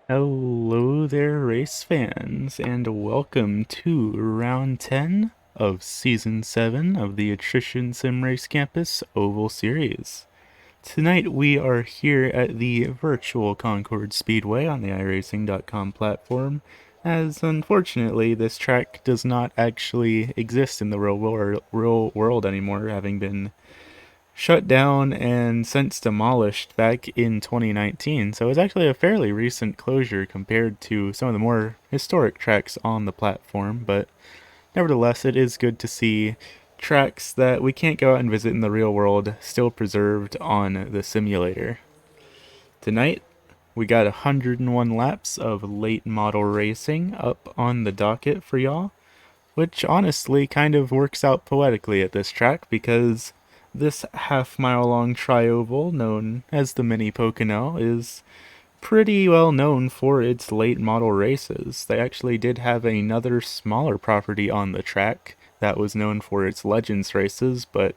Hello there, race fans, and welcome to round 10 of season 7 of the Attrition Sim Race Campus Oval Series. Tonight we are here at the virtual Concord Speedway on the iRacing.com platform, as unfortunately this track does not actually exist in the real world anymore, having been shut down and since demolished back in 2019, so it's actually a fairly recent closure compared to some of the more historic tracks on the platform, but nevertheless, it is good to see tracks that we can't go out and visit in the real world still preserved on the simulator. Tonight, we got 101 laps of late model racing up on the docket for y'all, which honestly kind of works out poetically at this track because this half-mile long tri-oval known as the Mini Pocono is pretty well known for its late model races. They actually did have another smaller property on the track that was known for its Legends races, but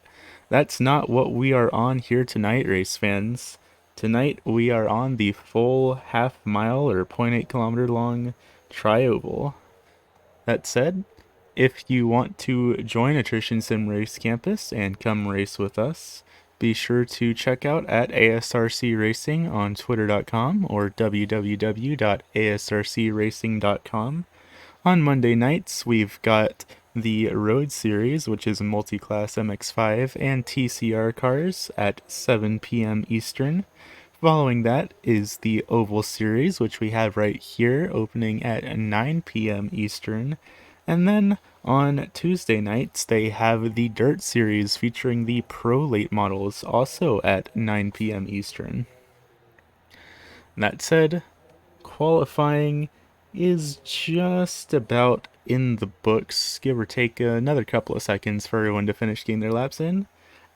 that's not what we are on here tonight, race fans. Tonight we are on the full half-mile or 0.8 kilometer long tri-oval. That said, if you want to join Attrition Sim Race Campus and come race with us, be sure to check out at ASRC Racing on twitter.com or www.asrcracing.com. On Monday nights, we've got the Road Series, which is multi-class MX5 and TCR cars at 7 p.m. Eastern. Following that is the Oval Series, which we have right here, opening at 9 p.m. Eastern. And then on Tuesday nights, they have the Dirt Series featuring the Pro Late models, also at 9 p.m. Eastern. That said, qualifying is just about in the books, give or take another couple of seconds for everyone to finish getting their laps in.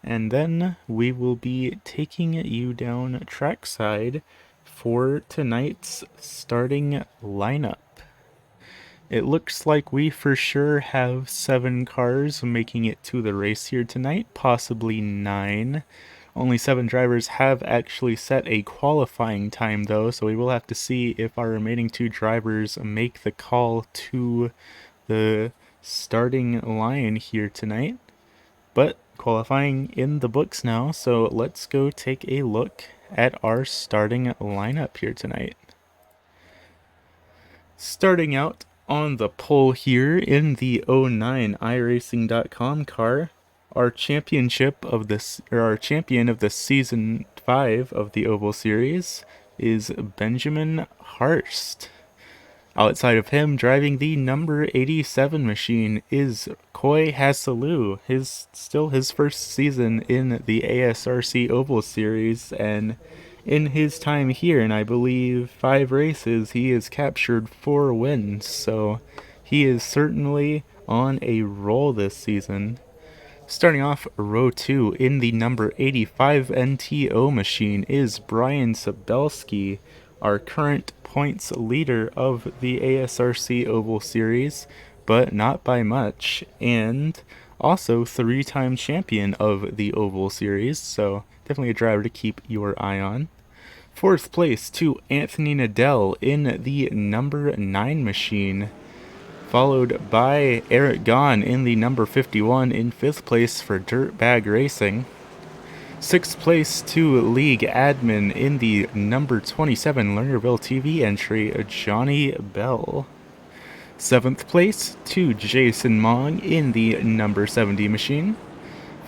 And then we will be taking you down trackside for tonight's starting lineup. It looks like we for sure have 7 cars making it to the race here tonight, possibly 9. Only 7 drivers have actually set a qualifying time though, so we will have to see if our remaining 2 drivers make the call to the starting line here tonight. But qualifying in the books now, so let's go take a look at our starting lineup here tonight. Starting out on the pole here in the 09 iRacing.com car, our champion of the season 5 of the Oval Series is Benjamin Harst. Outside of him, driving the number 87 machine is Koi Hasalu. Still his first season in the ASRC Oval Series, and in his time here, in I believe 5 races, he has captured 4 wins, so he is certainly on a roll this season. Starting off row 2 in the number 85 NTO machine is Brian Cebelski, our current points leader of the ASRC Oval Series, but not by much, and also 3-time champion of the Oval Series, so definitely a driver to keep your eye on. 4th place to Anthony Nadell in the number 9 machine, followed by Eric Gahn in the number 51 in 5th place for Dirtbag Racing. 6th place to League Admin in the number 27 Lernerville TV entry, Johnny Bell. 7th place to Jason Mong in the number 70 machine,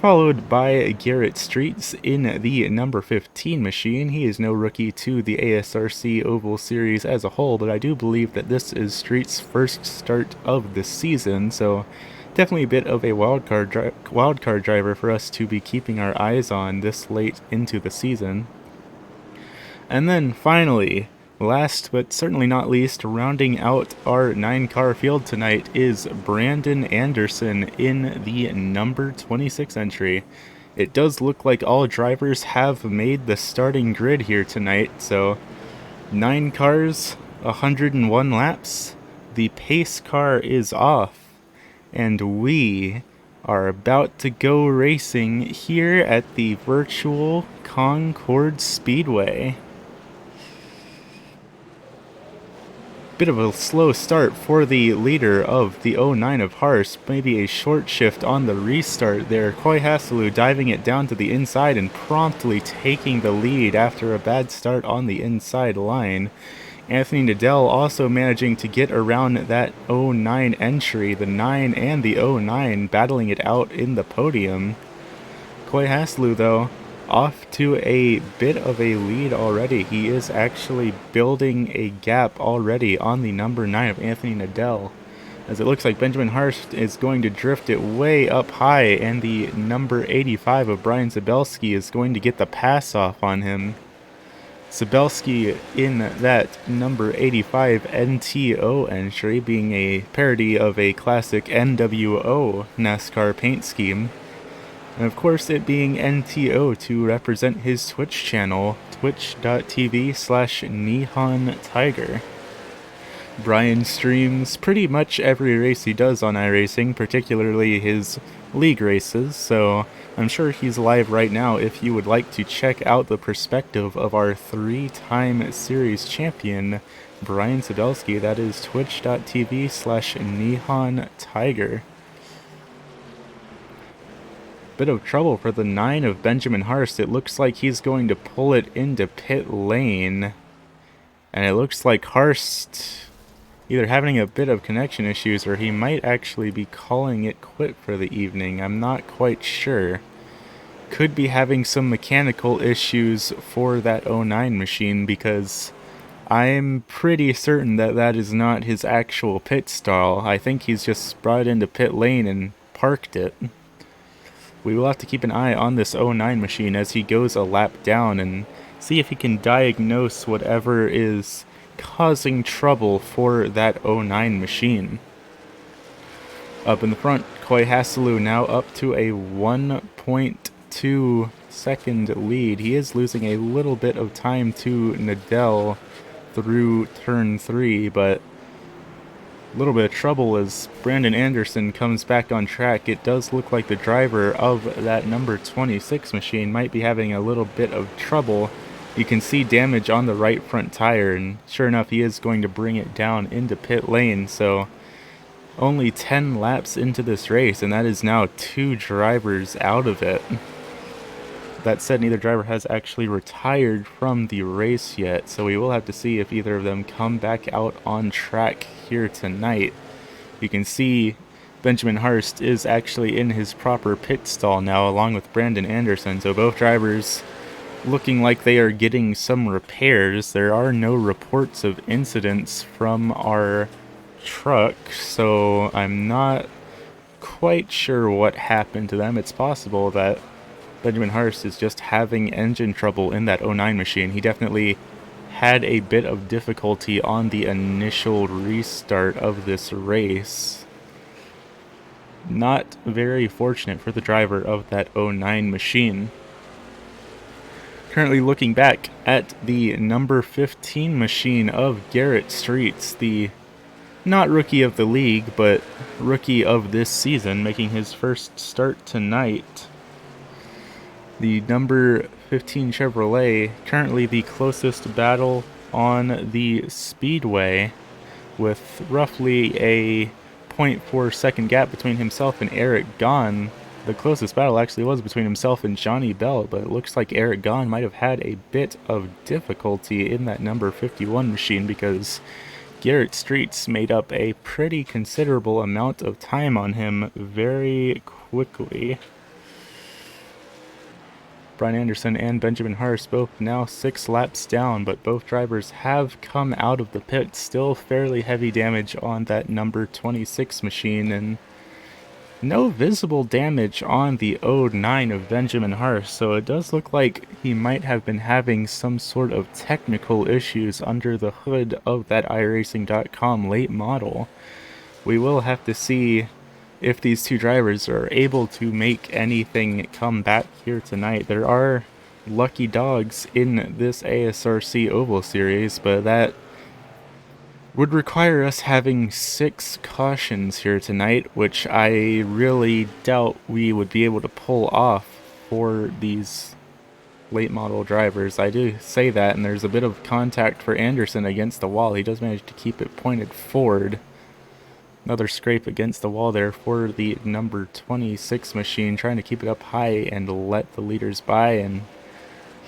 followed by Garrett Streets in the number 15 machine. He is no rookie to the ASRC Oval Series as a whole, but I do believe that this is Streets' first start of the season, so definitely a bit of a wildcard driver for us to be keeping our eyes on this late into the season. And then finally, last but certainly not least, rounding out our 9-car field tonight is Brandon Anderson in the number 26 entry. It does look like all drivers have made the starting grid here tonight, so 9 cars, 101 laps. The pace car is off, and we are about to go racing here at the virtual Concord Speedway. Bit of a slow start for the leader of the 09 of Hars. Maybe a short shift on the restart there. Koi Haselu diving it down to the inside and promptly taking the lead after a bad start on the inside line. Anthony Nadell also managing to get around that 09 entry, the 9 and the 09 battling it out in the podium. Koi Haselu, though, off to a bit of a lead already. He is actually building a gap already on the number 9 of Anthony Nadell, as it looks like Benjamin Hurst is going to drift it way up high, and the number 85 of Brian Cebelski is going to get the pass off on him. Sobelski in that number 85 NTO entry, being a parody of a classic NWO NASCAR paint scheme. And of course it being NTO to represent his Twitch channel, twitch.tv/Nihon Tiger. Brian streams pretty much every race he does on iRacing, particularly his league races, so I'm sure he's live right now if you would like to check out the perspective of our 3-time series champion, Brian Cebelski. That is twitch.tv/Nihon Tiger. Bit of trouble for the 9 of Benjamin Hurst. It looks like he's going to pull it into pit lane, and it looks like Hurst either having a bit of connection issues or he might actually be calling it quit for the evening. I'm not quite sure. Could be having some mechanical issues for that 09 machine, because I'm pretty certain that that is not his actual pit stall. I think he's just brought it into pit lane and parked it. We will have to keep an eye on this 09 machine as he goes a lap down and see if he can diagnose whatever is causing trouble for that 09 machine. Up in the front, Koi Haselu now up to a 1.2 second lead. He is losing a little bit of time to Nadell through turn 3, but a little bit of trouble as Brandon Anderson comes back on track. It does look like the driver of that number 26 machine might be having a little bit of trouble. You can see damage on the right front tire, and sure enough, he is going to bring it down into pit lane. So only 10 laps into this race, and that is now 2 drivers out of it. That said, neither driver has actually retired from the race yet, so we will have to see if either of them come back out on track here tonight. You can see Benjamin Hurst is actually in his proper pit stall now, along with Brandon Anderson, so both drivers looking like they are getting some repairs. There are no reports of incidents from our truck, so I'm not quite sure what happened to them. It's possible that Benjamin Hurst is just having engine trouble in that 09 machine. He definitely had a bit of difficulty on the initial restart of this race. Not very fortunate for the driver of that 09 machine. Currently looking back at the number 15 machine of Garrett Streets, the not rookie of the league, but rookie of this season, making his first start tonight. The number 15 Chevrolet, currently the closest battle on the Speedway, with roughly a 0.4 second gap between himself and Eric Gahn. The closest battle actually was between himself and Johnny Bell, but it looks like Eric Gahn might have had a bit of difficulty in that number 51 machine, because Garrett Streets made up a pretty considerable amount of time on him very quickly. Brian Anderson and Benjamin Hurst both now 6 laps down, but both drivers have come out of the pit. Still fairly heavy damage on that number 26 machine, and no visible damage on the 09 of Benjamin Hurst, so it does look like he might have been having some sort of technical issues under the hood of that iRacing.com late model. We will have to see if these two drivers are able to make anything come back here tonight. There are lucky dogs in this ASRC Oval Series, but that would require us having 6 cautions here tonight, which I really doubt we would be able to pull off for these late model drivers. I do say that, and there's a bit of contact for Anderson against the wall. He does manage to keep it pointed forward. Another scrape against the wall there for the number 26 machine, trying to keep it up high and let the leaders by, and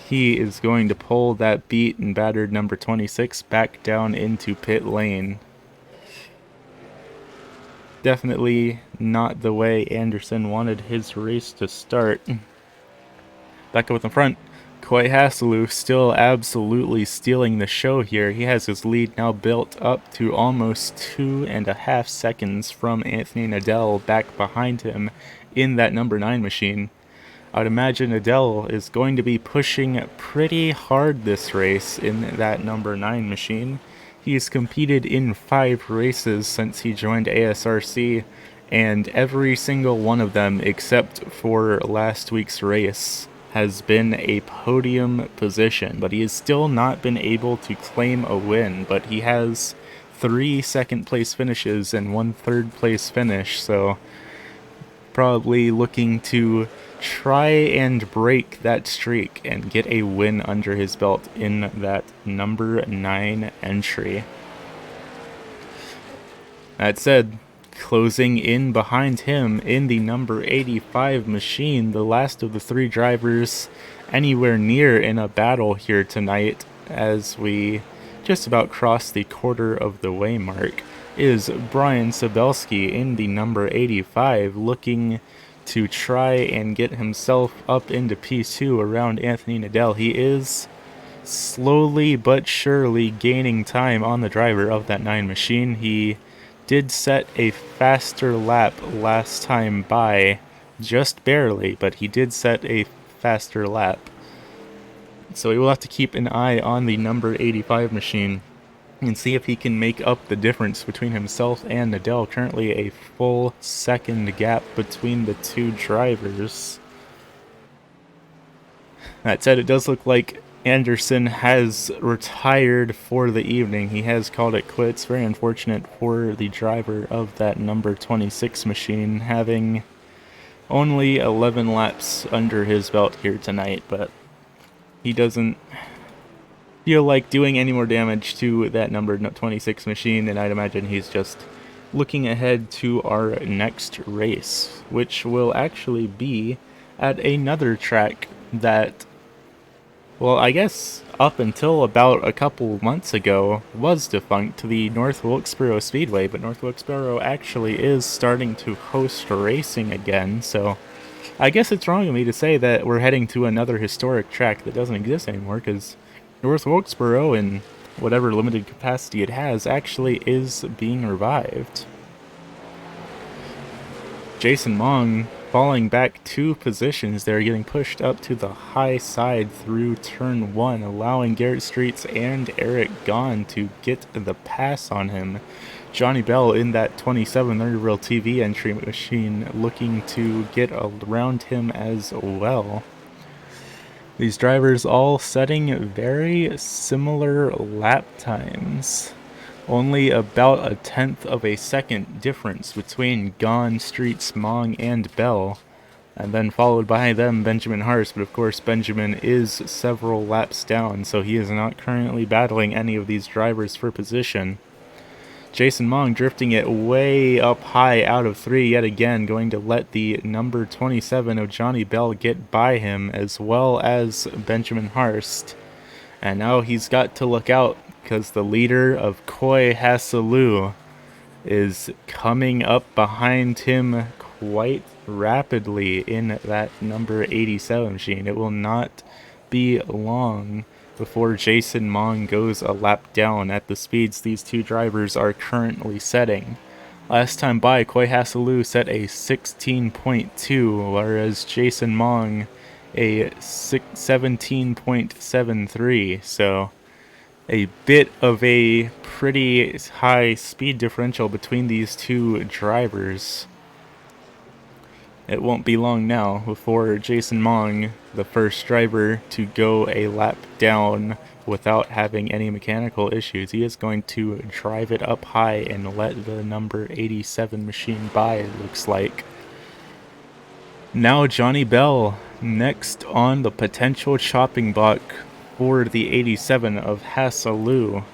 he is going to pull that beat and battered number 26 back down into pit lane. Definitely not the way Anderson wanted his race to start. Back up in front, Coy Hasselou still absolutely stealing the show here. He has his lead now built up to almost 2.5 seconds from Anthony Nadell back behind him in that number 9 machine. I'd imagine Nadell is going to be pushing pretty hard this race in that number 9 machine. He's competed in 5 races since he joined ASRC, and every single one of them except for last week's race has been a podium position, but he has still not been able to claim a win. But he has 3 second place finishes and 1 third place finish, so probably looking to try and break that streak and get a win under his belt in that number 9 entry. That said, closing in behind him in the number 85 machine, the last of the 3 drivers anywhere near in a battle here tonight as we just about cross the quarter of the way mark, is Brian Cebelski in the number 85, looking to try and get himself up into P2 around Anthony Nadell. He is slowly but surely gaining time on the driver of that 9 machine. He did set a faster lap last time by, just barely, but he did set a faster lap. So we will have to keep an eye on the number 85 machine and see if he can make up the difference between himself and Nadell. Currently a full second gap between the 2 drivers. That said, it does look like Anderson has retired for the evening. He has called it quits. Very unfortunate for the driver of that number 26 machine, having only 11 laps under his belt here tonight, but he doesn't feel like doing any more damage to that number 26 machine, and I'd imagine he's just looking ahead to our next race, which will actually be at another track that, well, I guess up until about a couple months ago was defunct, the North Wilkesboro Speedway, but North Wilkesboro actually is starting to host racing again, so I guess it's wrong of me to say that we're heading to another historic track that doesn't exist anymore, because North Wilkesboro, in whatever limited capacity it has, actually is being revived. Jason Mong falling back 2 positions there, getting pushed up to the high side through turn 1, allowing Garrett Streets and Eric Gahn to get the pass on him. Johnny Bell in that 27 Thunderbolt TV entry machine looking to get around him as well. These drivers all setting very similar lap times. Only about 1/10 of a second difference between Gahn, Streets, Mong, and Bell. And then followed by them, Benjamin Hars. But of course, Benjamin is several laps down, so he is not currently battling any of these drivers for position. Jason Mong drifting it way up high out of 3 yet again, going to let the number 27 of Johnny Bell get by him, as well as Benjamin Harst. And now he's got to look out, because the leader of Coy Hasselou is coming up behind him quite rapidly in that number 87 machine. It will not be long before Jason Mong goes a lap down at the speeds these 2 drivers are currently setting. Last time by, Coy Hasselou set a 16.2, whereas Jason Mong a 17.73, so a bit of a pretty high speed differential between these 2 drivers. It won't be long now before Jason Mong, the first driver to go a lap down without having any mechanical issues, he is going to drive it up high and let the number 87 machine by, it looks like. Now Johnny Bell next on the potential chopping block for the 87 of Hasselou.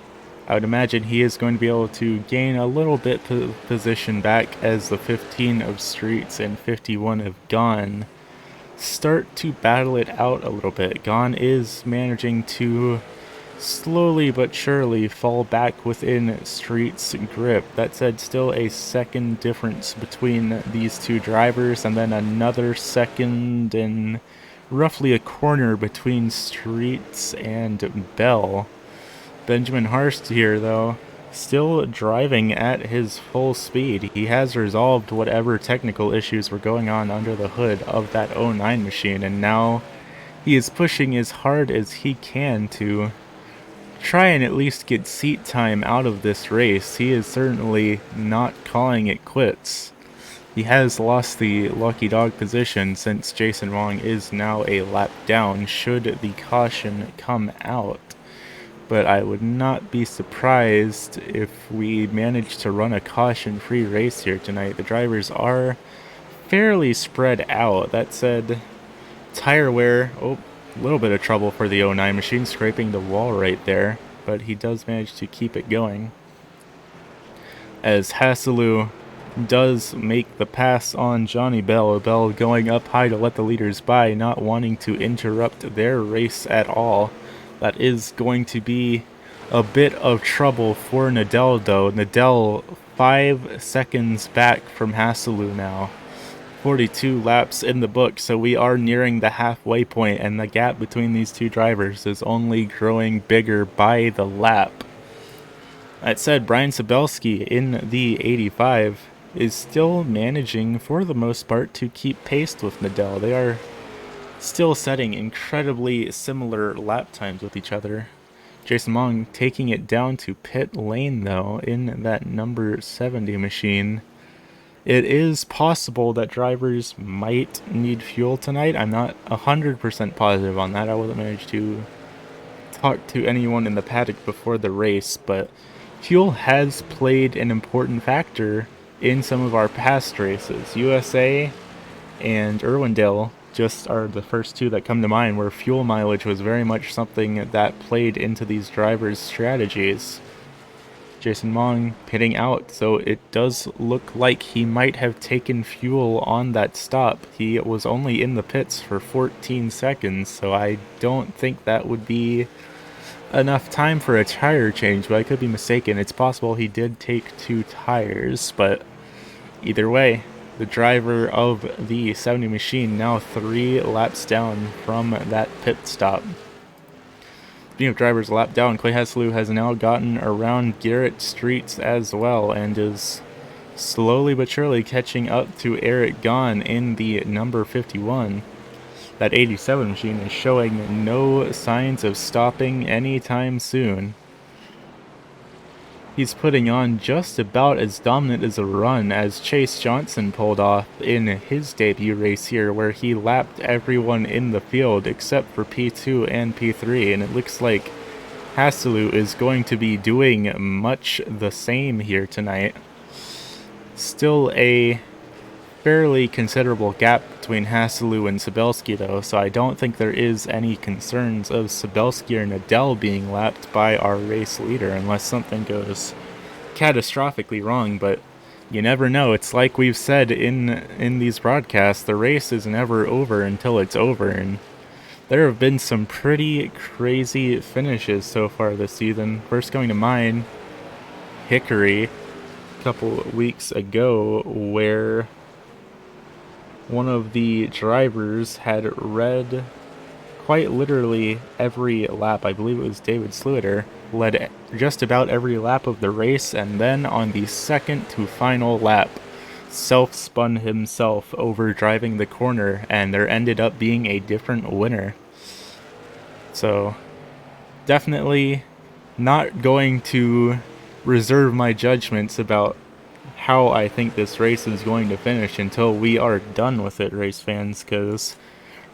I would imagine he is going to be able to gain a little bit position back as the 15 of Streets and 51 of Gone start to battle it out a little bit. Gone is managing to slowly but surely fall back within Street's grip. That said, still a second difference between these two drivers, and then another second and roughly a corner between Streets and Bell. Benjamin Harst here, though, still driving at his full speed. He has resolved whatever technical issues were going on under the hood of that 09 machine, and now he is pushing as hard as he can to try and at least get seat time out of this race. He is certainly not calling it quits. He has lost the lucky dog position since Jason Wong is now a lap down should the caution come out. But I would not be surprised if we manage to run a caution-free race here tonight. The drivers are fairly spread out. That said, tire wear, a little bit of trouble for the 09 machine, scraping the wall right there, but he does manage to keep it going. As Hasselou does make the pass on Johnny Bell, Bell going up high to let the leaders by, not wanting to interrupt their race at all. That is going to be a bit of trouble for Nadell, though. Nadell 5 seconds back from Hasselou now. 42 laps in the book, so we are nearing the halfway point, and the gap between these two drivers is only growing bigger by the lap. That said, Brian Cebelski in the 85 is still managing, for the most part, to keep pace with Nadell. They are still setting incredibly similar lap times with each other. Jason Wong taking it down to pit lane, though, in that number 70 machine. It is possible that drivers might need fuel tonight. I'm not 100% positive on that. I wasn't managed to talk to anyone in the paddock before the race, but fuel has played an important factor in some of our past races. USA and Irwindale just are the first two that come to mind, where fuel mileage was very much something that played into these drivers' strategies. Jason Wong pitting out, so it does look like he might have taken fuel on that stop. He was only in the pits for 14 seconds, so I don't think that would be enough time for a tire change, but I could be mistaken. It's possible he did take 2 tires, but either way, the driver of the 70 machine now 3 laps down from that pit stop. Speaking of drivers a lap down, Clay Hasselou has now gotten around Garrett Streets as well, and is slowly but surely catching up to Eric Gahn in the number 51. That 87 machine is showing no signs of stopping anytime soon. He's putting on just about as dominant as a run as Chase Johnson pulled off in his debut race here, where he lapped everyone in the field except for P2 and P3, and it looks like Hasselou is going to be doing much the same here tonight. Still a fairly considerable gap between Hasselou and Cebelski, though, so I don't think there is any concerns of Cebelski or Nadell being lapped by our race leader unless something goes catastrophically wrong, but you never know. It's like we've said in these broadcasts, the race is never over until it's over, and there have been some pretty crazy finishes so far this season. First coming to mind, Hickory a couple weeks ago, where one of the drivers had read quite literally every lap. I believe it was David Sluiter, led just about every lap of the race, and then on the second to final lap, self-spun himself over driving the corner, and there ended up being a different winner. So, definitely not going to reserve my judgments about how I think this race is going to finish until we are done with it, race fans, because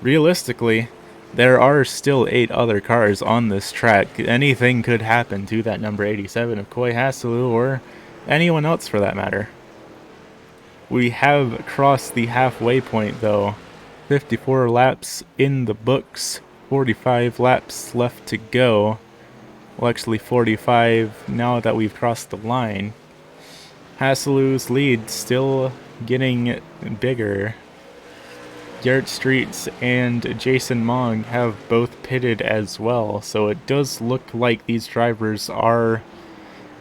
realistically, there are still 8 other cars on this track. Anything could happen to that number 87 of Coy Hasselou, or anyone else for that matter. We have crossed the halfway point, though, 54 laps in the books, 45 laps left to go. Well, actually 45 now that we've crossed the line. Hasseleu's lead still getting bigger. Garrett Streets and Jason Mong have both pitted as well, so it does look like these drivers are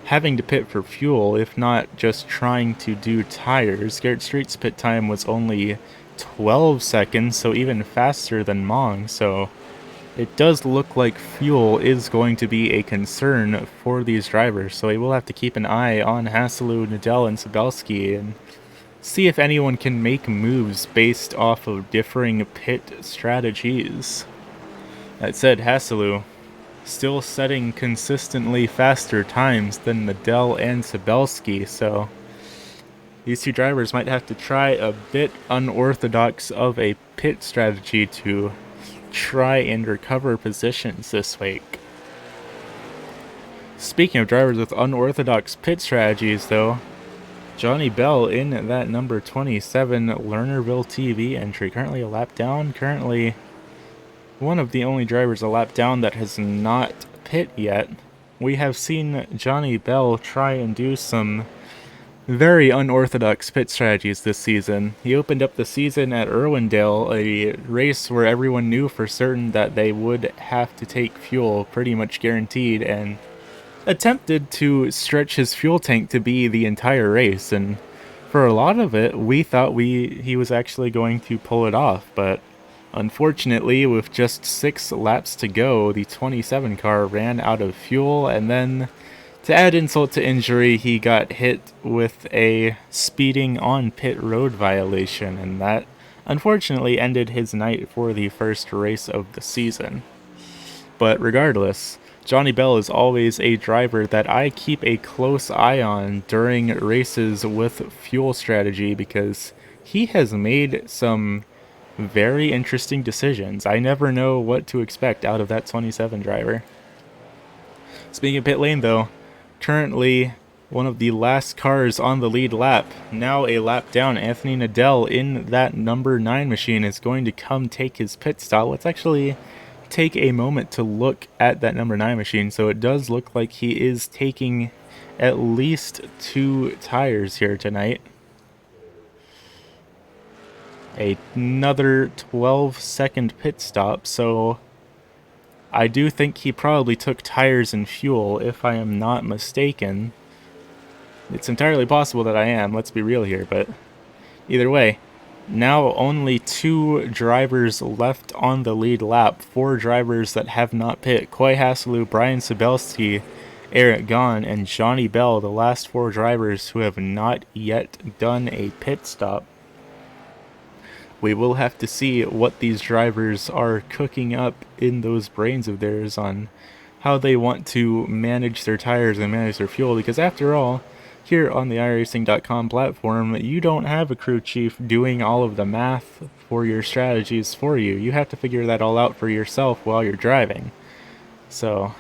having to pit for fuel, if not just trying to do tires. Garrett Street's pit time was only 12 seconds, so even faster than Mong, so it does look like fuel is going to be a concern for these drivers, so we will have to keep an eye on Hasseleu, Nadell, and Cebelski and see if anyone can make moves based off of differing pit strategies. That said, Hasseleu still setting consistently faster times than Nadell and Cebelski, so these two drivers might have to try a bit unorthodox of a pit strategy to try and recover positions this week. Speaking of drivers with unorthodox pit strategies, though, Johnny Bell in that number 27 Lernerville TV entry, currently a lap down, currently one of the only drivers a lap down that has not pit yet. We have seen Johnny Bell try and do some very unorthodox pit strategies this season. He opened up the season at Irwindale, a race where everyone knew for certain that they would have to take fuel, pretty much guaranteed, and attempted to stretch his fuel tank to be the entire race, and for a lot of it we thought he was actually going to pull it off, but unfortunately with just 6 laps to go, the 27 car ran out of fuel, and then to add insult to injury, he got hit with a speeding on pit road violation, and that unfortunately ended his night for the first race of the season. But regardless, Johnny Bell is always a driver that I keep a close eye on during races with fuel strategy because he has made some very interesting decisions. I never know what to expect out of that 27 driver. Speaking of pit lane though, currently one of the last cars on the lead lap, now a lap down, Anthony Nadell in that number 9 machine is going to come take his pit stop. Let's actually take a moment to look at that number 9 machine. So it does look like he is taking at least 2 tires here tonight. Another 12-second pit stop, so I do think he probably took tires and fuel, if I am not mistaken. It's entirely possible that I am, let's be real here, but either way, now only 2 drivers left on the lead lap, 4 drivers that have not pit. Coy Hasseleu, Brian Cebelski, Eric Gahn, and Johnny Bell, the last 4 drivers who have not yet done a pit stop. We will have to see what these drivers are cooking up in those brains of theirs on how they want to manage their tires and manage their fuel, because after all, here on the iRacing.com platform, you don't have a crew chief doing all of the math for your strategies for you. You have to figure that all out for yourself while you're driving. So,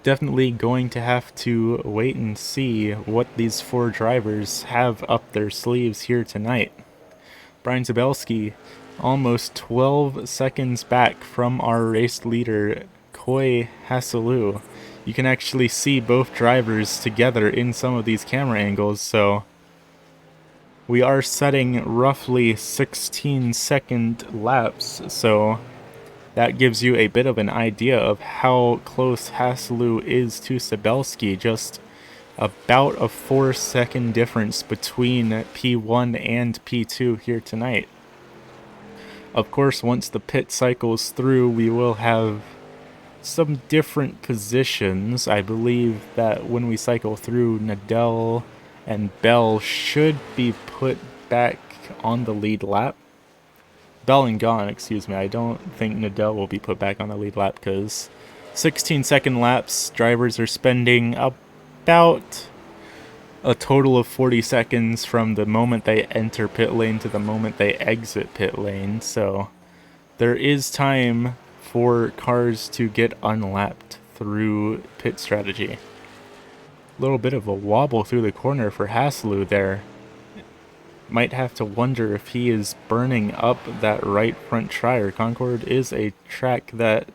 definitely going to have to wait and see what these 4 drivers have up their sleeves here tonight. Brian Cebelski almost 12 seconds back from our race leader, Coy Hasseleu. You can actually see both drivers together in some of these camera angles, so we are setting roughly 16-second laps, so that gives you a bit of an idea of how close Hasseleu is to Cebelski, just about a 4-second difference between P1 and P2 here tonight. Of course, once the pit cycles through, we will have some different positions. I believe that when we cycle through, Nadell and Bell should be put back on the lead lap. Bell and Gahn, excuse me. I don't think Nadell will be put back on the lead lap because 16-second laps, drivers are spending about a total of 40 seconds from the moment they enter pit lane to the moment they exit pit lane, so there is time for cars to get unlapped through pit strategy. A little bit of a wobble through the corner for Hasseleu there. might have to wonder if he is burning up that right front tire. Concord is a track that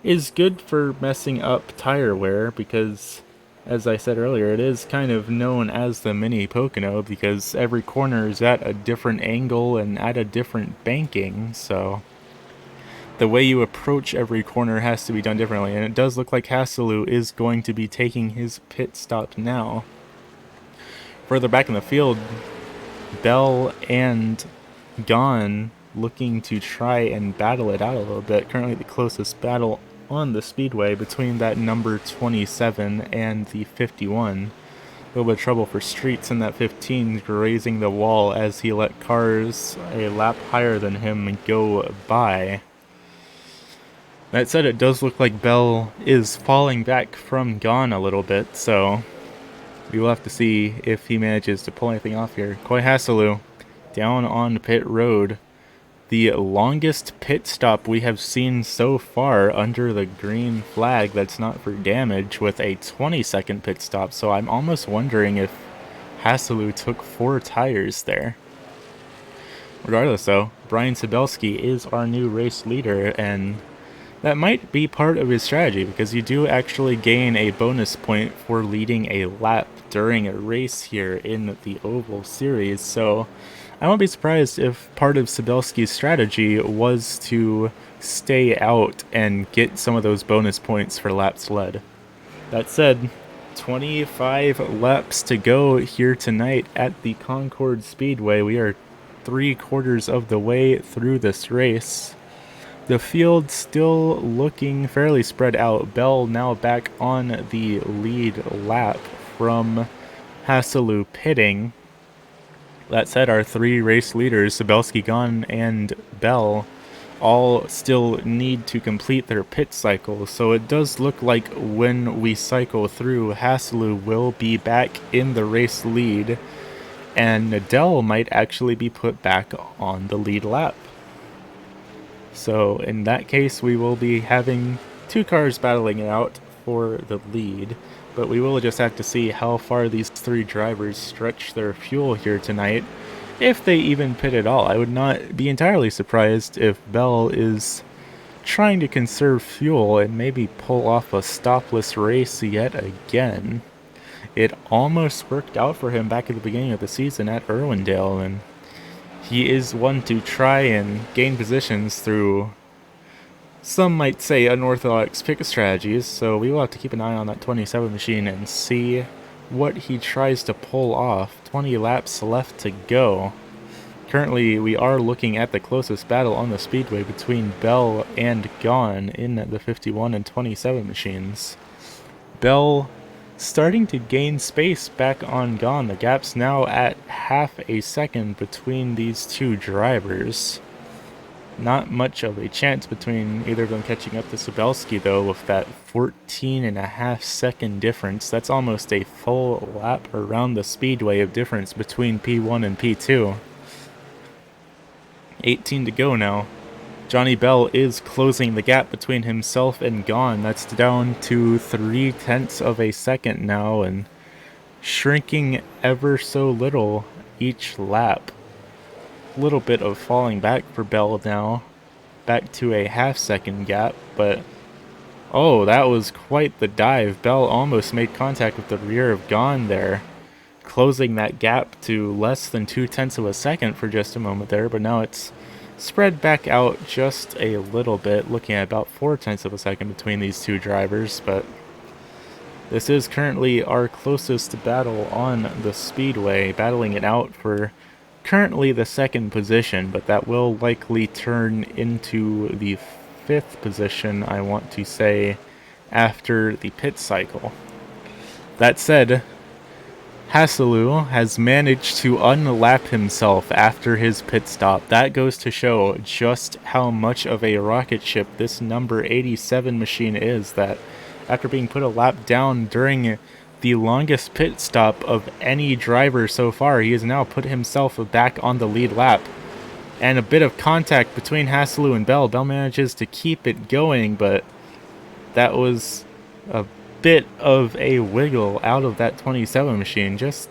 is good for messing up tire wear because, as I said earlier, it is kind of known as the mini Pocono because every corner is at a different angle and at a different banking, so the way you approach every corner has to be done differently, and it does look like Hasselu is going to be taking his pit stop now. Further back in the field, Bell and Gone looking to try and battle it out a little bit. Currently the closest battle on the speedway between that number 27 and the 51. A little bit of trouble for Streets in that 15, grazing the wall as he let cars a lap higher than him go by. That said, it does look like Bell is falling back from Gone a little bit, so we will have to see if he manages to pull anything off here. Koi Hasselu down on pit road. The longest pit stop we have seen so far under the green flag that's not for damage with a 20-second pit stop, so I'm almost wondering if Hasselu took 4 tires there. Regardless though, Brian Cebelski is our new race leader, and that might be part of his strategy because you do actually gain a bonus point for leading a lap during a race here in the Oval Series, so I won't be surprised if part of Sobelski's strategy was to stay out and get some of those bonus points for laps led. That said, 25 laps to go here tonight at the Concord Speedway. We are 3/4 of the way through this race. The field still looking fairly spread out. Bell now back on the lead lap from Hasselu pitting. That said, our 3 race leaders, Cebelski, Gone, and Bell, all still need to complete their pit cycle. So it does look like when we cycle through, Hasselu will be back in the race lead, and Nadell might actually be put back on the lead lap. So in that case, we will be having 2 cars battling it out for the lead, but we will just have to see how far these 3 drivers stretch their fuel here tonight, if they even pit at all. I would not be entirely surprised if Bell is trying to conserve fuel and maybe pull off a stopless race yet again. It almost worked out for him back at the beginning of the season at Irwindale, and he is one to try and gain positions through, some might say, unorthodox pick strategies, so we will have to keep an eye on that 27 machine and see what he tries to pull off. 20 laps left to go. Currently, we are looking at the closest battle on the speedway between Bell and Gone in the 51 and 27 machines. Bell starting to gain space back on Gone. The gap's now at half a second between these 2 drivers. Not much of a chance between either of them catching up to Sobelski, though, with that 14.5 second difference. That's almost a full lap around the speedway of difference between P1 and P2. 18 to go now. Johnny Bell is closing the gap between himself and Gone. That's down to 0.3 of a second now, and shrinking ever so little each lap. Little bit of falling back for Bell now, back to a half-second gap, but oh, that was quite the dive. Bell almost made contact with the rear of Gone there, closing that gap to less than 0.2 of a second for just a moment there, but now it's spread back out just a little bit, looking at about 0.4 of a second between these 2 drivers. But this is currently our closest battle on the speedway, battling it out for currently the 2nd position, but that will likely turn into the 5th position, I want to say, after the pit cycle. That said, Hasselu has managed to unlap himself after his pit stop. That goes to show just how much of a rocket ship this number 87 machine is, that after being put a lap down during the longest pit stop of any driver so far, he has now put himself back on the lead lap. And a bit of contact between Hasselu and Bell. Bell manages to keep it going, but that was a bit of a wiggle out of that 27 machine. Just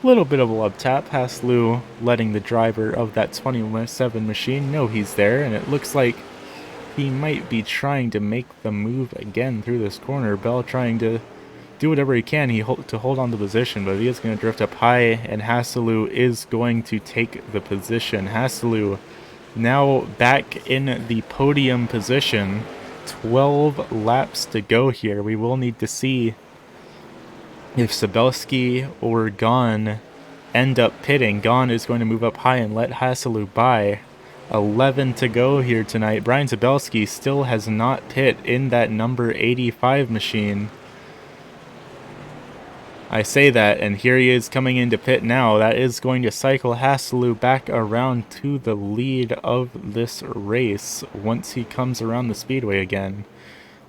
Little bit of a love tap. Haslu letting the driver of that 27 machine know he's there, and it looks like he might be trying to make the move again through this corner. Bell trying to do whatever he can to hold on the position, but he is going to drift up high, and Haselu is going to take the position. Haselu now back in the podium position. 12 laps to go here. We will need to see if Cebelski or Gon end up pitting. Gon is going to move up high and let Haselu by. 11 to go here tonight. Brian Cebelski still has not pit in that number 85 machine. I say that, and here he is coming into pit now. That is going to cycle Haselu back around to the lead of this race once he comes around the speedway again.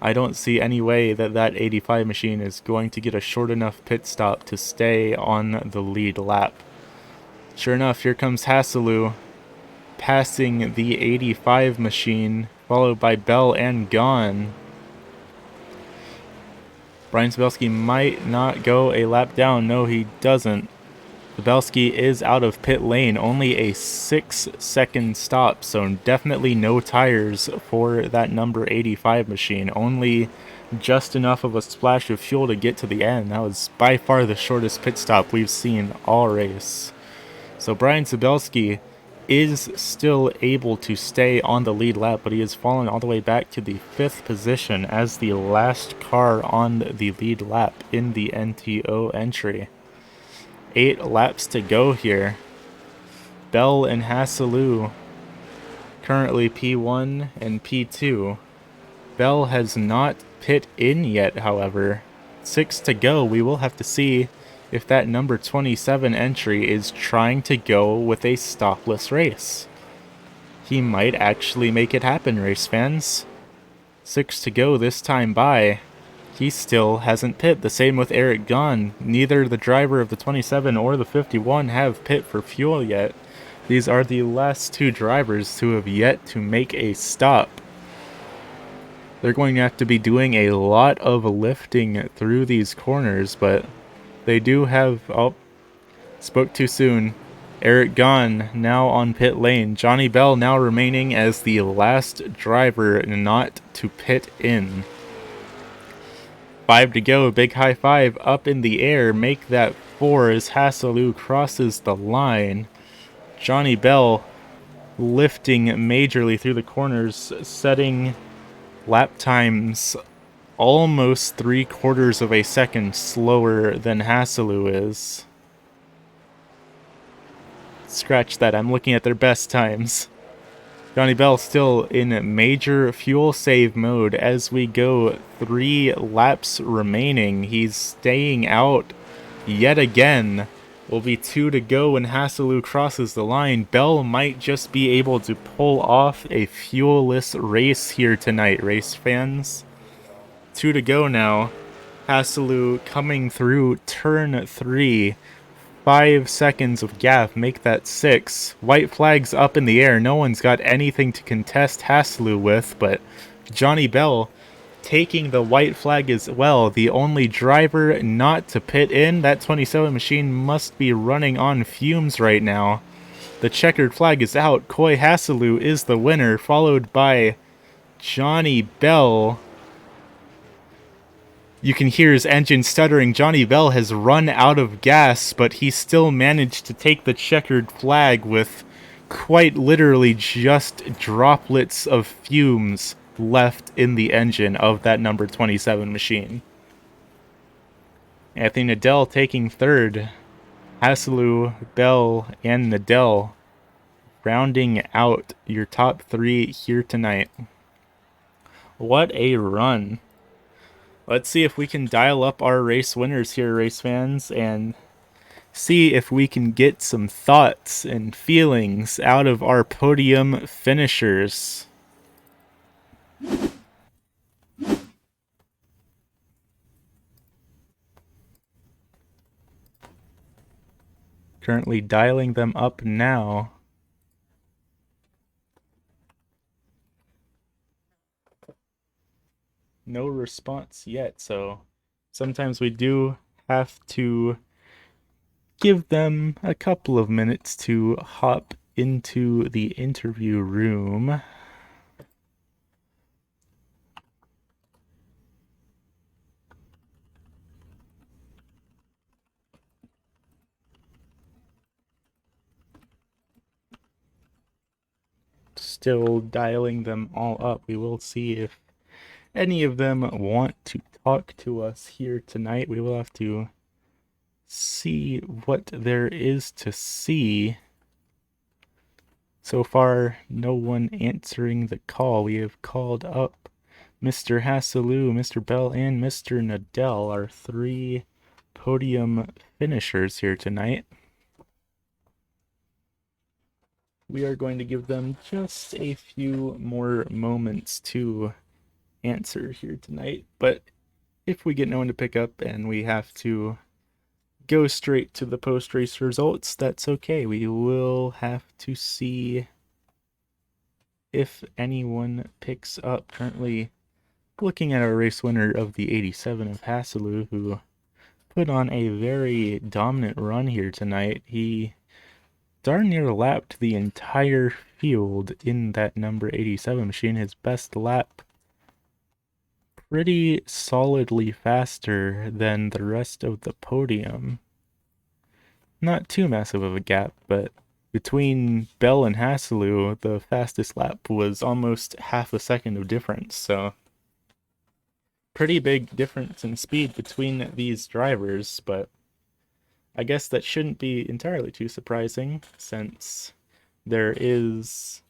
I don't see any way that that 85 machine is going to get a short enough pit stop to stay on the lead lap. Sure enough, here comes Haselu, passing the 85 machine, followed by Bell and Gon. Brian Sobelski might not go a lap down. No, he doesn't. Cebelski is out of pit lane. Only a 6-second stop, so definitely no tires for that number 85 machine. Only just enough of a splash of fuel to get to the end. That was by far the shortest pit stop we've seen all race. So Brian Cebelski is still able to stay on the lead lap, but he has fallen all the way back to the 5th position as the last car on the lead lap in the NTO entry. 8 laps to go here. Bell and Haselu currently P1 and P2. Bell has not pit in yet, however. 6 to go. We will have to see if that number 27 entry is trying to go with a stopless race. He might actually make it happen, race fans. 6 to go this time by. He still hasn't pit. The same with Eric Gon. Neither the driver of the 27 or the 51 have pit for fuel yet. These are the last 2 drivers who have yet to make a stop. They're going to have to be doing a lot of lifting through these corners, but they do have... Oh, spoke too soon. Eric Gon now on pit lane. Johnny Bell now remaining as the last driver not to pit in. 5 to go. Big high five up in the air. Make that 4 as Haselu crosses the line. Johnny Bell lifting majorly through the corners, setting lap times almost 3/4 of a second slower than Haselu is. Scratch that, I'm looking at their best times. Johnny Bell still in major fuel save mode as we go 3 laps remaining. He's staying out yet again. Will be 2 to go when Haselu crosses the line. Bell might just be able to pull off a fuelless race here tonight, race fans. 2 to go now. Haselu coming through turn 3. 5 seconds of gap, make that 6. White flags up in the air. No one's got anything to contest Haselu with, but Johnny Bell taking the white flag as well. The only driver not to pit in. That 27 machine must be running on fumes right now. The checkered flag is out. Coy Haselu is the winner, followed by Johnny Bell. You can hear his engine stuttering. Johnny Bell has run out of gas, but he still managed to take the checkered flag with quite literally just droplets of fumes left in the engine of that number 27 machine. Anthony Nadell taking 3rd. Haselu, Bell, and Nadell rounding out your top 3 here tonight. What a run. Let's see if we can dial up our race winners here, race fans, and see if we can get some thoughts and feelings out of our podium finishers. Currently dialing them up now. No response yet, so sometimes we do have to give them a couple of minutes to hop into the interview room. Still dialing them all up. We will see if any of them want to talk to us here tonight. We will have to see what there is to see. So far, no one answering the call. We have called up Mr. Hasselou, Mr. Bell, and Mr. Nadell, our 3 podium finishers here tonight. We are going to give them just a few more moments to answer here tonight, but if we get no one to pick up and we have to go straight to the post-race results, that's okay. We will have to see if anyone picks up. Currently looking at our race winner of the 87 of Hasselou, who put on a very dominant run here tonight. He darn near lapped the entire field in that number 87 machine. His best lap pretty solidly faster than the rest of the podium. Not too massive of a gap, but between Bell and Hasselou, the fastest lap was almost half a second of difference, so pretty big difference in speed between these drivers, but I guess that shouldn't be entirely too surprising, since there is,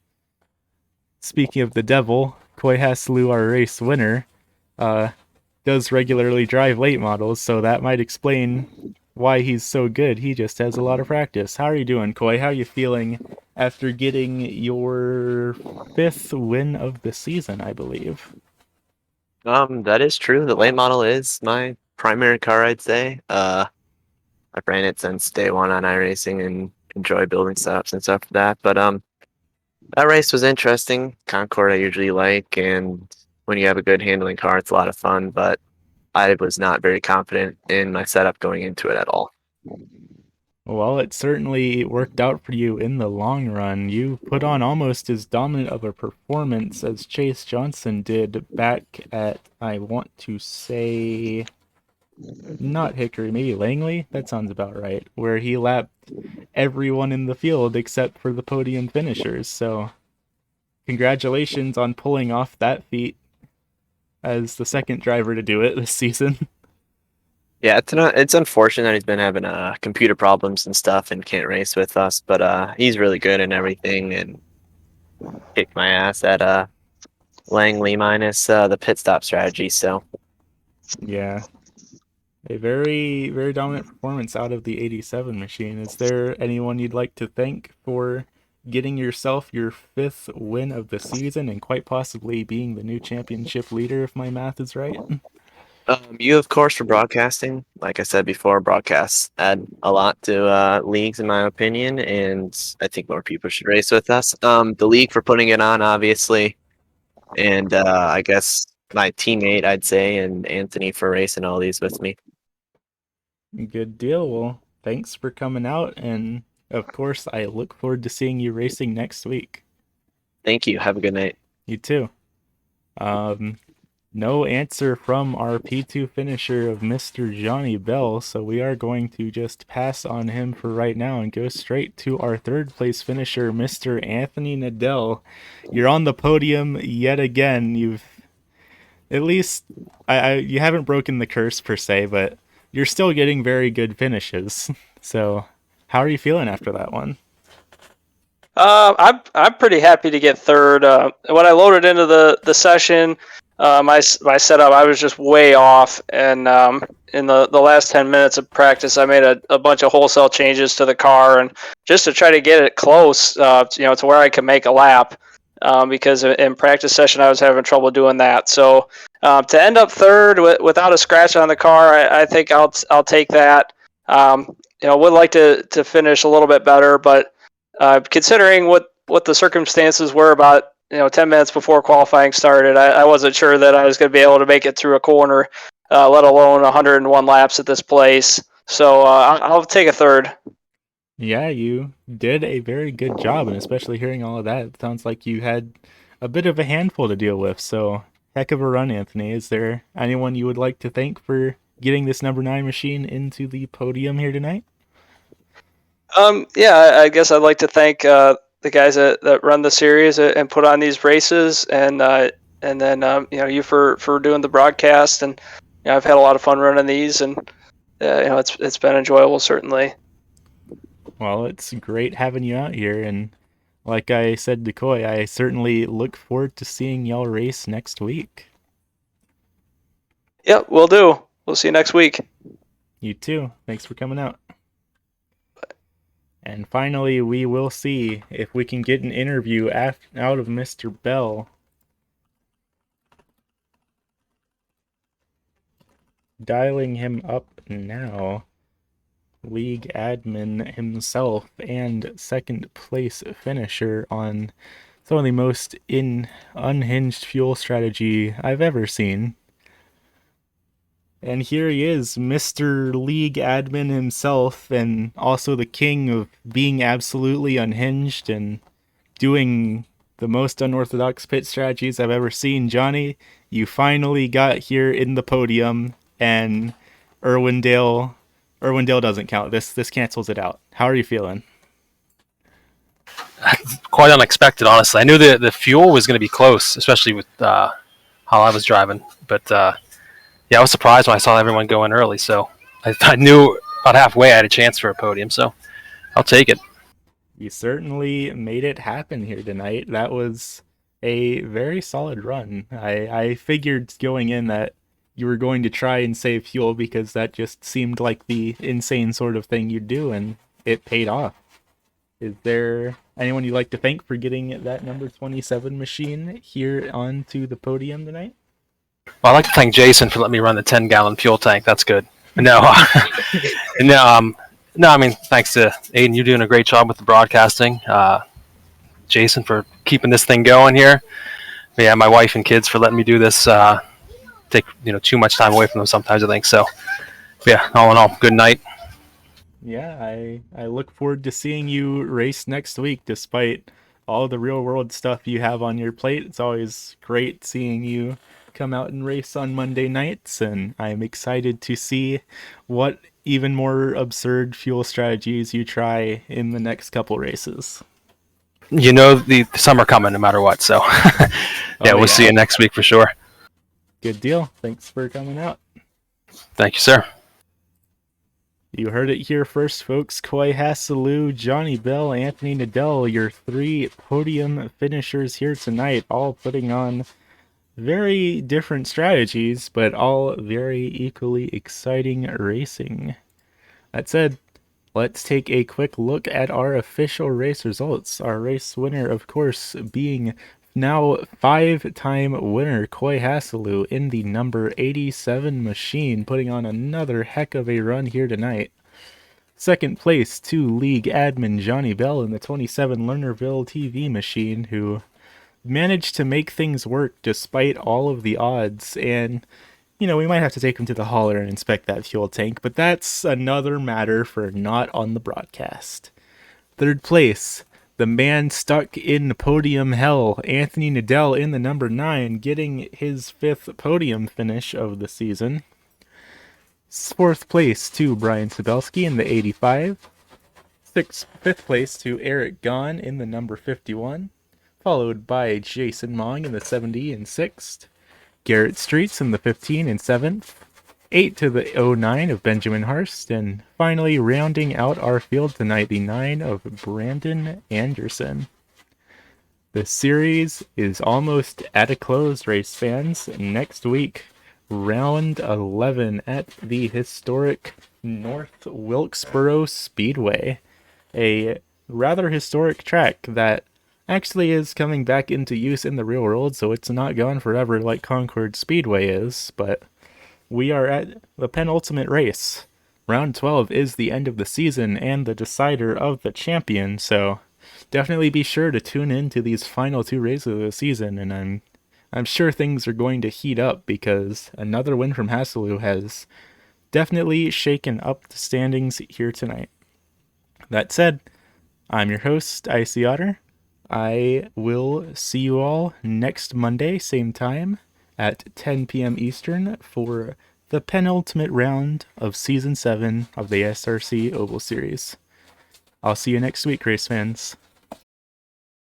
speaking of the devil, Coy Hasselou, our race winner, does regularly drive late models, so that might explain why he's so good. He just has a lot of practice. How are you doing, Coy? How are you feeling after getting your 5th win of the season, I believe? That is true. The late model is my primary car, I'd say. I've ran it since day one on iRacing and enjoy building setups and stuff for that. But that race was interesting. Concord I usually like, and when you have a good handling car, it's a lot of fun. But I was not very confident in my setup going into it at all. Well, it certainly worked out for you in the long run. You put on almost as dominant of a performance as Chase Johnson did back at, I want to say, not Hickory, maybe Langley? That sounds about right. Where he lapped everyone in the field except for the podium finishers. So, congratulations on pulling off that feat as the second driver to do it this season. Yeah, it's unfortunate that he's been having computer problems and stuff and can't race with us. But he's really good and everything, and kicked my ass at Langley minus the pit stop strategy. So Yeah. A very, very dominant performance out of the 87 machine. Is there anyone you'd like to thank for getting yourself your 5th win of the season and quite possibly being the new championship leader, if my math is right? you, of course, for broadcasting. Like I said before, broadcasts add a lot to leagues, in my opinion, and I think more people should race with us. The league for putting it on, obviously, and I guess my teammate, I'd say, and Anthony for racing all these with me. Good deal. Well, thanks for coming out, and of course, I look forward to seeing you racing next week. Thank you. Have a good night. You too. No answer from our P2 finisher of Mr. Johnny Bell, so we are going to just pass on him for right now and go straight to our 3rd place finisher, Mr. Anthony Nadell. You're on the podium yet again. You've at least you haven't broken the curse per se, but you're still getting very good finishes. So, how are you feeling after that one? I'm pretty happy to get 3rd. When I loaded into the session, my setup, I was just way off, and in the last 10 minutes of practice, I made a bunch of wholesale changes to the car, and just to try to get it close, to where I could make a lap, because in practice session I was having trouble doing that. So to end up 3rd without a scratch on the car, I think I'll take that. Would like to finish a little bit better, but considering what the circumstances were about 10 minutes before qualifying started, I wasn't sure that I was going to be able to make it through a corner, let alone 101 laps at this place. So I'll take a third. Yeah, you did a very good job, and especially hearing all of that, it sounds like you had a bit of a handful to deal with. So, heck of a run, Anthony. Is there anyone you would like to thank for getting this number 9 machine into the podium here tonight? Yeah, I guess I'd like to thank the guys that run the series and put on these races, and then you for doing the broadcast, and I've had a lot of fun running these, and it's been enjoyable, certainly. Well, it's great having you out here, and like I said to Coy, I certainly look forward to seeing y'all race next week. Yep, we'll do. We'll see you next week. You too. Thanks for coming out. And finally, we will see if we can get an interview out of Mr. Bell. Dialing him up now. League admin himself and second place finisher on some of the most unhinged fuel strategy I've ever seen. And here he is, Mr. League admin himself, and also the king of being absolutely unhinged and doing the most unorthodox pit strategies I've ever seen. Johnny, you finally got here in the podium, and Irwindale doesn't count. This cancels it out. How are you feeling? Quite unexpected, honestly. I knew the fuel was going to be close, especially with how I was driving. But yeah, I was surprised when I saw everyone go in early. So I knew about halfway I had a chance for a podium. So I'll take it. You certainly made it happen here tonight. That was a very solid run. I figured going in that you were going to try and save fuel because that just seemed like the insane sort of thing you'd do, and it paid off. Is there anyone you'd like to thank for getting that number 27 machine here onto the podium tonight? Well, I'd like to thank Jason for letting me run the 10-gallon fuel tank. That's good. No, no, I mean, thanks to Aiden. You're doing a great job with the broadcasting. Jason for keeping this thing going here. Yeah, my wife and kids for letting me do this. Take too much time away from them sometimes, I think. So, yeah, all in all, good night. Yeah, I look forward to seeing you race next week, despite all the real world stuff you have on your plate. It's always great seeing you come out and race on Monday nights, and I'm excited to see what even more absurd fuel strategies you try in the next couple races. The summer coming no matter what, so we'll see you next week for sure. Good deal. Thanks for coming out. Thank you, sir. You heard it here first, folks. Coy Hasselou, Johnny Bell, Anthony Nadell, your 3 podium finishers here tonight, all putting on very different strategies, but all very equally exciting racing. That said, let's take a quick look at our official race results. Our race winner, of course, being now 5-time winner Coy Hasselou in the number 87 machine, putting on another heck of a run here tonight. Second place to League admin Johnny Bell in the 27 Lernerville TV machine, who managed to make things work despite all of the odds. And we might have to take him to the hauler and inspect that fuel tank, but that's another matter for not on the broadcast. Third place, the man stuck in podium hell, Anthony Nadell in the number 9, getting his 5th podium finish of the season. Fourth place to Brian Cebelski in the 85. Fifth place to Eric Gahn in the number 51, followed by Jason Mong in the 70 and 6th. Garrett Streets in the 15 and 7th. 8 to the 09 of Benjamin Harst, and finally rounding out our field tonight, the 9 of Brandon Anderson. The series is almost at a close, race fans. Next week, round 11 at the historic North Wilkesboro Speedway, a rather historic track that actually is coming back into use in the real world, so it's not gone forever like Concord Speedway is, but we are at the penultimate race. Round 12 is the end of the season and the decider of the champion, so definitely be sure to tune in to these final 2 races of the season, and I'm sure things are going to heat up because another win from Hasselou has definitely shaken up the standings here tonight. That said, I'm your host, Icy Otter. I will see you all next Monday, same time, at 10 p.m. Eastern for the penultimate round of Season 7 of the ASRC Oval Series. I'll see you next week, race fans.